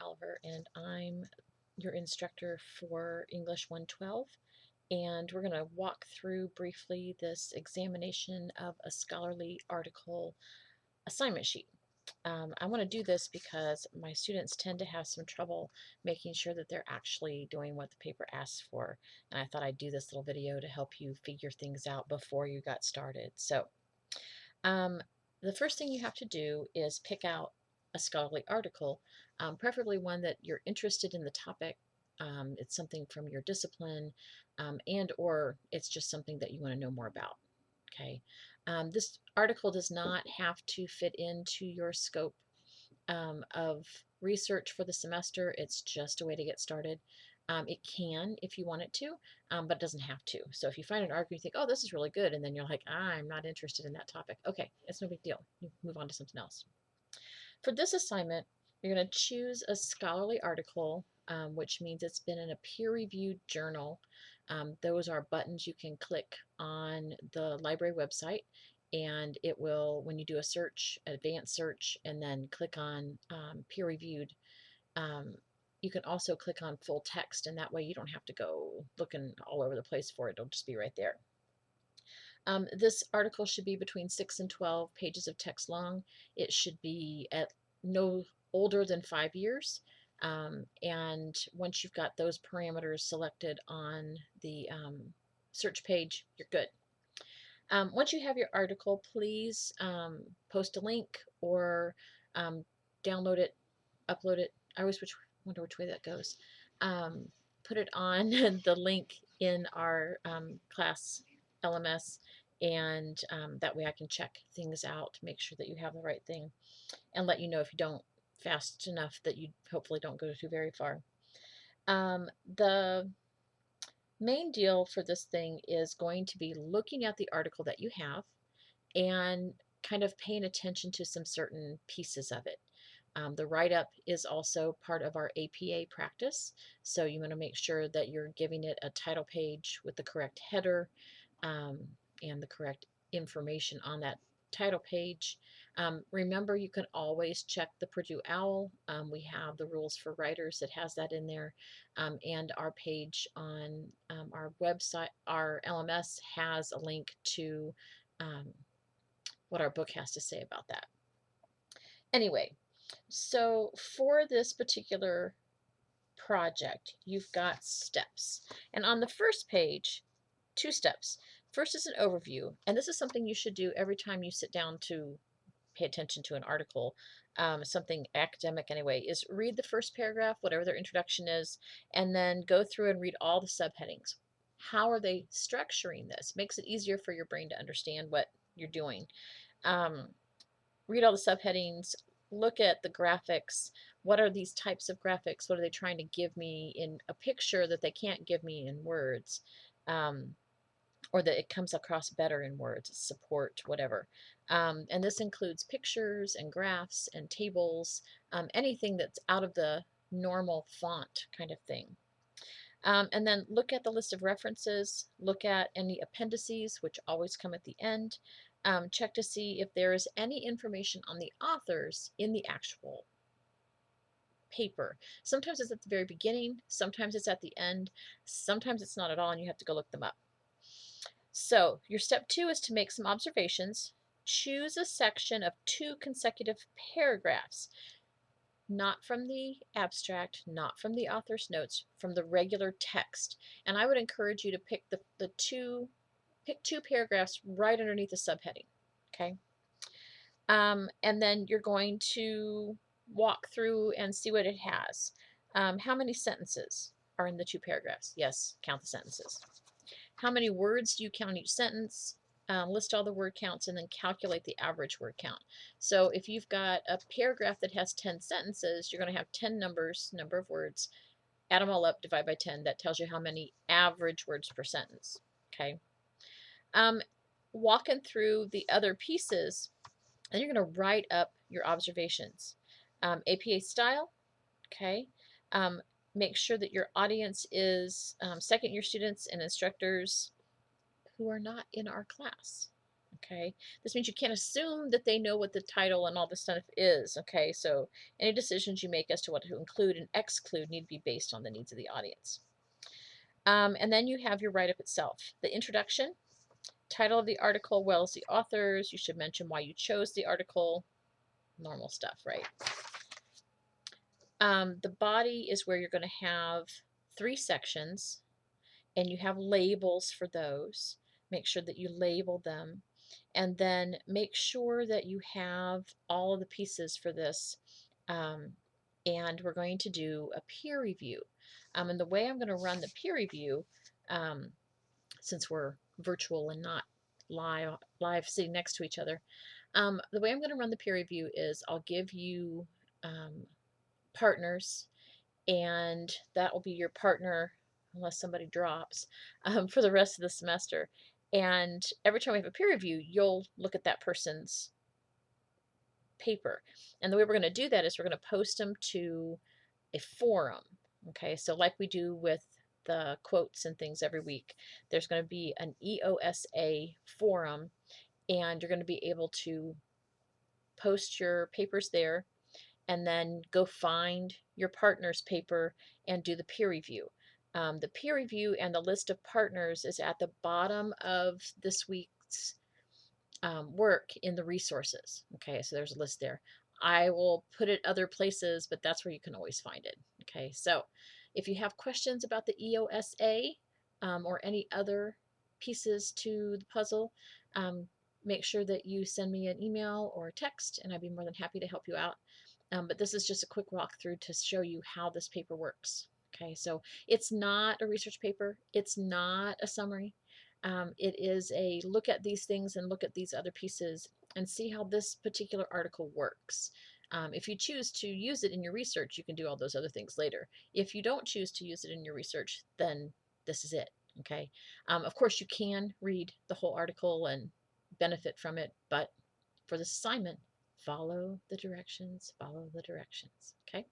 Oliver, and I'm your instructor for English 112. And we're going to walk through briefly this examination of a scholarly article assignment sheet. I want to do this because my students tend to have some trouble making sure that they're actually doing what the paper asks for. And I thought I'd do this little video to help you figure things out before you got started. So um, the first thing you have to do is pick out a scholarly article, preferably one that you're interested in the topic. It's something from your discipline, and or it's just something that you want to know more about. Okay, this article does not have to fit into your scope of research for the semester. It's just a way to get started. It can if you want it to, but it doesn't have to. So if you find an article you think, oh, this is really good, and then you're like, I'm not interested in that topic. Okay, it's no big deal. You move on to something else. For this assignment, you're going to choose a scholarly article, which means it's been in a peer-reviewed journal. Those are buttons you can click on the library website, and it will, when you do a search, advanced search, and then click on peer-reviewed, um, you can also click on full text, and that way you don't have to go looking all over the place for it. It'll just be right there. This article should be between 6 and 12 pages of text long. It should be at no older than 5 years. And once you've got those parameters selected on the search page, you're good. Once you have your article, please post a link or download it, upload it. I always wonder which way that goes. Put it on the link in our class LMS, and that way I can check things out to make sure that you have the right thing and let you know if you don't fast enough that you hopefully don't go too very far. The main deal for this thing is going to be looking at the article that you have and kind of paying attention to some certain pieces of it. The write-up is also part of our APA practice, so you want to make sure that you're giving it a title page with the correct header um, and the correct information on that title page. Remember, you can always check the Purdue OWL. We have the rules for writers that has that in there, and our page on our website, our LMS, has a link to what our book has to say about that. Anyway, so for this particular project, you've got steps. And on the first page, 2 steps. First is an overview, and this is something you should do every time you sit down to pay attention to an article, something academic anyway, is read the first paragraph, whatever their introduction is, and then go through and read all the subheadings. How are they structuring this? Makes it easier for your brain to understand what you're doing. Read all the subheadings, look at the graphics. What are these types of graphics? What are they trying to give me in a picture that they can't give me in words? Or that it comes across better in words, support, whatever. And this includes pictures and graphs and tables, anything that's out of the normal font kind of thing. And then look at the list of references, look at any appendices, which always come at the end. Check to see if there is any information on the authors in the actual paper. Sometimes it's at the very beginning, sometimes it's at the end, sometimes it's not at all, and you have to go look them up. So your step 2 is to make some observations. Choose a section of 2 consecutive paragraphs, not from the abstract, not from the author's notes, from the regular text. And I would encourage you to pick pick 2 paragraphs right underneath the subheading. Okay. And then you're going to walk through and see what it has. How many sentences are in the 2 paragraphs? Yes, count the sentences. How many words do you count each sentence? List all the word counts and then calculate the average word count. So if you've got a paragraph that has 10 sentences, you're going to have 10 number of words. Add them all up, divide by 10. That tells you how many average words per sentence. Okay. Walking through the other pieces, and you're going to write up your observations. APA style. Okay. Make sure that your audience is second-year students and instructors who are not in our class. Okay, this means you can't assume that they know what the title and all this stuff is. Okay, so any decisions you make as to what to include and exclude need to be based on the needs of the audience. And then you have your write-up itself. The introduction, title of the article, well as the authors. You should mention why you chose the article. Normal stuff, right? The body is where you're going to have 3 sections, and you have labels for those. Make sure that you label them, and then make sure that you have all of the pieces for this. Um, and we're going to do a peer review. And the way I'm going to run the peer review, um, since we're virtual and not live sitting next to each other, the way I'm going to run the peer review is I'll give you partners, and that will be your partner unless somebody drops for the rest of the semester. And every time we have a peer review, you'll look at that person's paper. And the way we're going to do that is we're going to post them to a forum. Okay, so like we do with the quotes and things every week, there's going to be an EOSA forum, and you're going to be able to post your papers there and then go find your partner's paper and do the peer review. The peer review and the list of partners is at the bottom of this week's work in the resources. Okay, so there's a list there. I will put it other places, but that's where you can always find it. Okay, so if you have questions about the EOSA or any other pieces to the puzzle, um, make sure that you send me an email or a text, and I'd be more than happy to help you out. But this is just a quick walkthrough to show you how this paper works. Okay, so it's not a research paper, it's not a summary. It is a look at these things and look at these other pieces and see how this particular article works. If you choose to use it in your research, you can do all those other things later. If you don't choose to use it in your research, then this is it. Okay. Of course, you can read the whole article and benefit from it, but for this assignment, follow the directions, follow the directions. Okay.